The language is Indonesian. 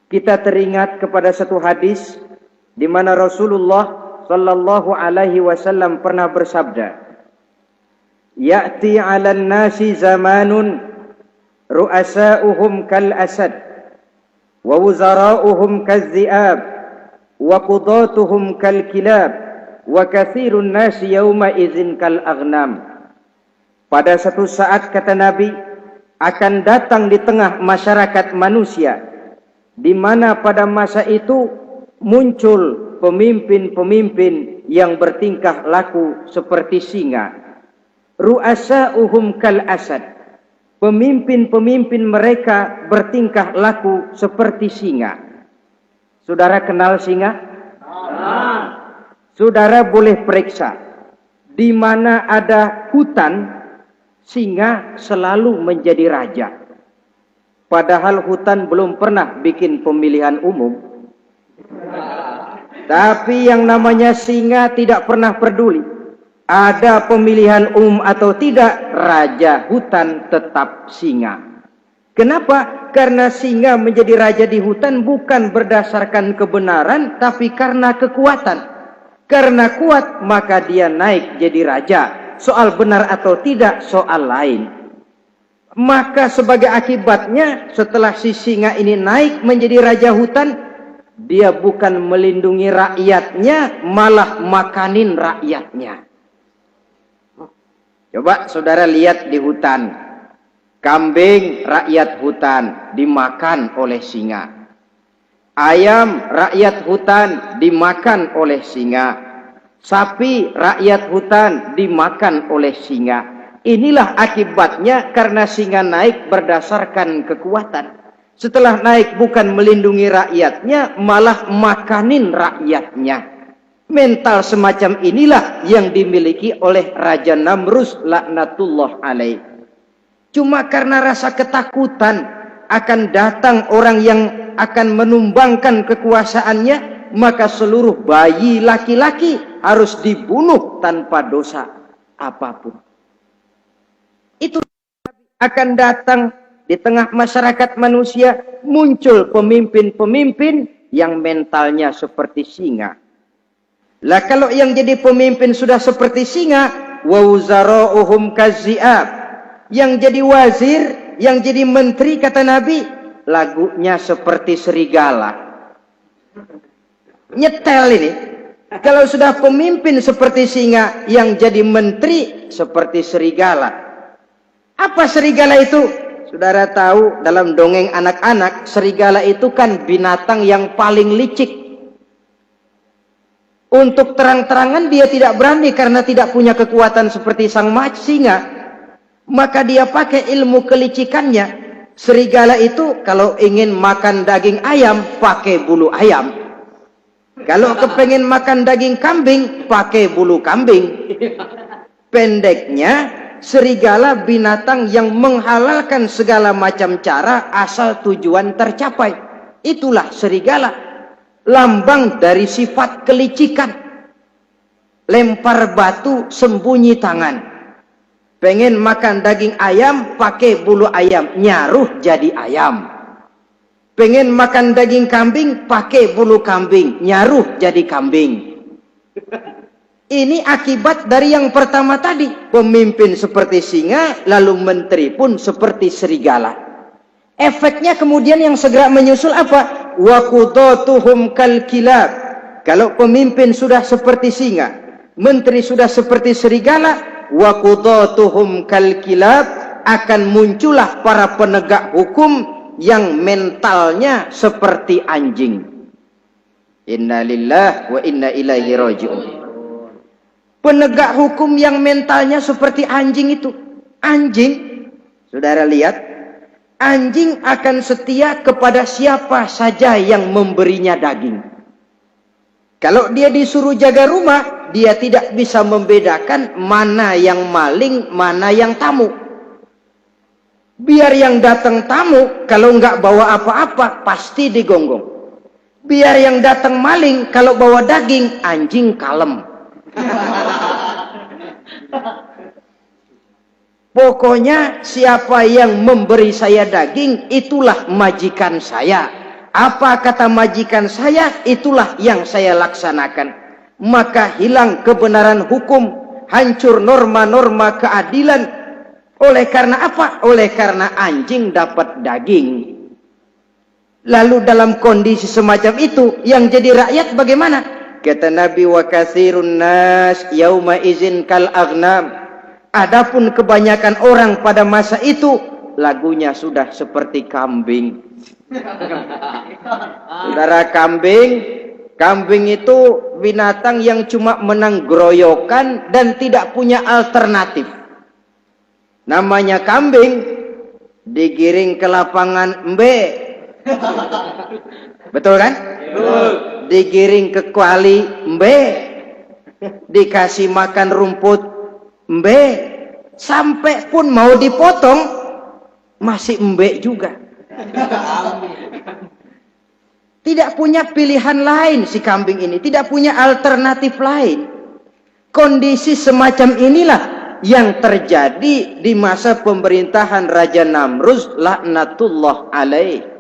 kita teringat kepada satu hadis di mana Rasulullah sallallahu alaihi wasallam pernah bersabda, "Ya'ti 'alan nasi zamanun ru'asa'uhum kal asad wa wuzara'uhum kaz-zi'ab wa qudatuhum kal kilab wa katsirun nasi yawma idzin kal aghnam." Pada satu saat, kata Nabi, akan datang di tengah masyarakat manusia di mana pada masa itu muncul pemimpin-pemimpin yang bertingkah laku seperti singa. Ru'asa'uhum kal asad. Pemimpin-pemimpin mereka bertingkah laku seperti singa. Saudara kenal singa? Saudara boleh periksa. Di mana ada hutan, singa selalu menjadi raja. Padahal hutan belum pernah bikin pemilihan umum. Tapi yang namanya singa tidak pernah peduli. Ada pemilihan umum atau tidak, raja hutan tetap singa. Kenapa? Karena singa menjadi raja di hutan bukan berdasarkan kebenaran, tapi karena kekuatan. Karena kuat, maka dia naik jadi raja. Soal benar atau tidak, soal lain. Maka sebagai akibatnya, setelah si singa ini naik menjadi raja hutan, dia bukan melindungi rakyatnya, malah makanin rakyatnya. Coba saudara lihat di hutan. Kambing rakyat hutan dimakan oleh singa. Ayam rakyat hutan dimakan oleh singa. Sapi rakyat hutan dimakan oleh singa. Inilah akibatnya karena singa naik berdasarkan kekuatan. Setelah naik bukan melindungi rakyatnya, malah makanin rakyatnya. Mental semacam inilah yang dimiliki oleh Raja Namrus laknatullah alaih. Cuma karena rasa ketakutan akan datang orang yang akan menumbangkan kekuasaannya, maka seluruh bayi laki-laki harus dibunuh tanpa dosa apapun. Itu akan datang di tengah masyarakat manusia, muncul pemimpin-pemimpin yang mentalnya seperti singa. Lah kalau yang jadi pemimpin sudah seperti singa, wa wuzara'uhum kaz-zi'ab. Yang jadi wazir, yang jadi menteri, kata Nabi, lagunya seperti serigala. Nyetel ini. Kalau sudah pemimpin seperti singa, yang jadi menteri seperti serigala. Apa serigala itu? Saudara tahu dalam dongeng anak-anak, serigala itu kan binatang yang paling licik. Untuk terang-terangan dia tidak berani karena tidak punya kekuatan seperti sang singa. Maka dia pakai ilmu kelicikannya. Serigala itu kalau ingin makan daging ayam, pakai bulu ayam. Kalau kepengen makan daging kambing, pakai bulu kambing. Pendeknya, serigala binatang yang menghalalkan segala macam cara asal tujuan tercapai. Itulah serigala. Lambang dari sifat kelicikan. Lempar batu, sembunyi tangan. Pengen makan daging ayam, pakai bulu ayam, nyaruh jadi ayam. Pengen makan daging kambing, pakai bulu kambing, nyaruh jadi kambing. Ini akibat dari yang pertama tadi. Pemimpin seperti singa, lalu menteri pun seperti serigala. Efeknya kemudian yang segera menyusul apa? Wa qudatuhum kal kilab. Kalau pemimpin sudah seperti singa, menteri sudah seperti serigala, wa qudatuhum kal kilab, akan muncullah para penegak hukum yang mentalnya seperti anjing. Inna lillahi wa inna ilaihi raji'un. Penegak hukum yang mentalnya seperti anjing itu. Anjing, saudara lihat, anjing akan setia kepada siapa saja yang memberinya daging. Kalau dia disuruh jaga rumah, dia tidak bisa membedakan mana yang maling, mana yang tamu. Biar yang datang tamu, kalau nggak bawa apa-apa, pasti digonggong. Biar yang datang maling, kalau bawa daging, anjing kalem. Pokoknya siapa yang memberi saya daging, itulah majikan saya. Apa kata majikan saya, itulah yang saya laksanakan. Maka hilang kebenaran hukum, hancur norma-norma keadilan. Oleh karena apa? Oleh karena anjing dapat daging. Lalu dalam kondisi semacam itu, yang jadi rakyat bagaimana? Kata Nabi, wa katsirun nas yauma izin kal aghnam. Adapun kebanyakan orang pada masa itu, lagunya sudah seperti kambing. Saudara, kambing itu binatang yang cuma menang geroyokan dan tidak punya alternatif. Namanya kambing, digiring ke lapangan embe. Betul kan? Betul. Digiring ke kuali embe. Dikasih makan rumput embe. Sampai pun mau dipotong masih embe juga. Tidak punya pilihan lain si kambing ini, tidak punya alternatif lain. Kondisi semacam inilah yang terjadi di masa pemerintahan Raja Namruz laknatullah alaih.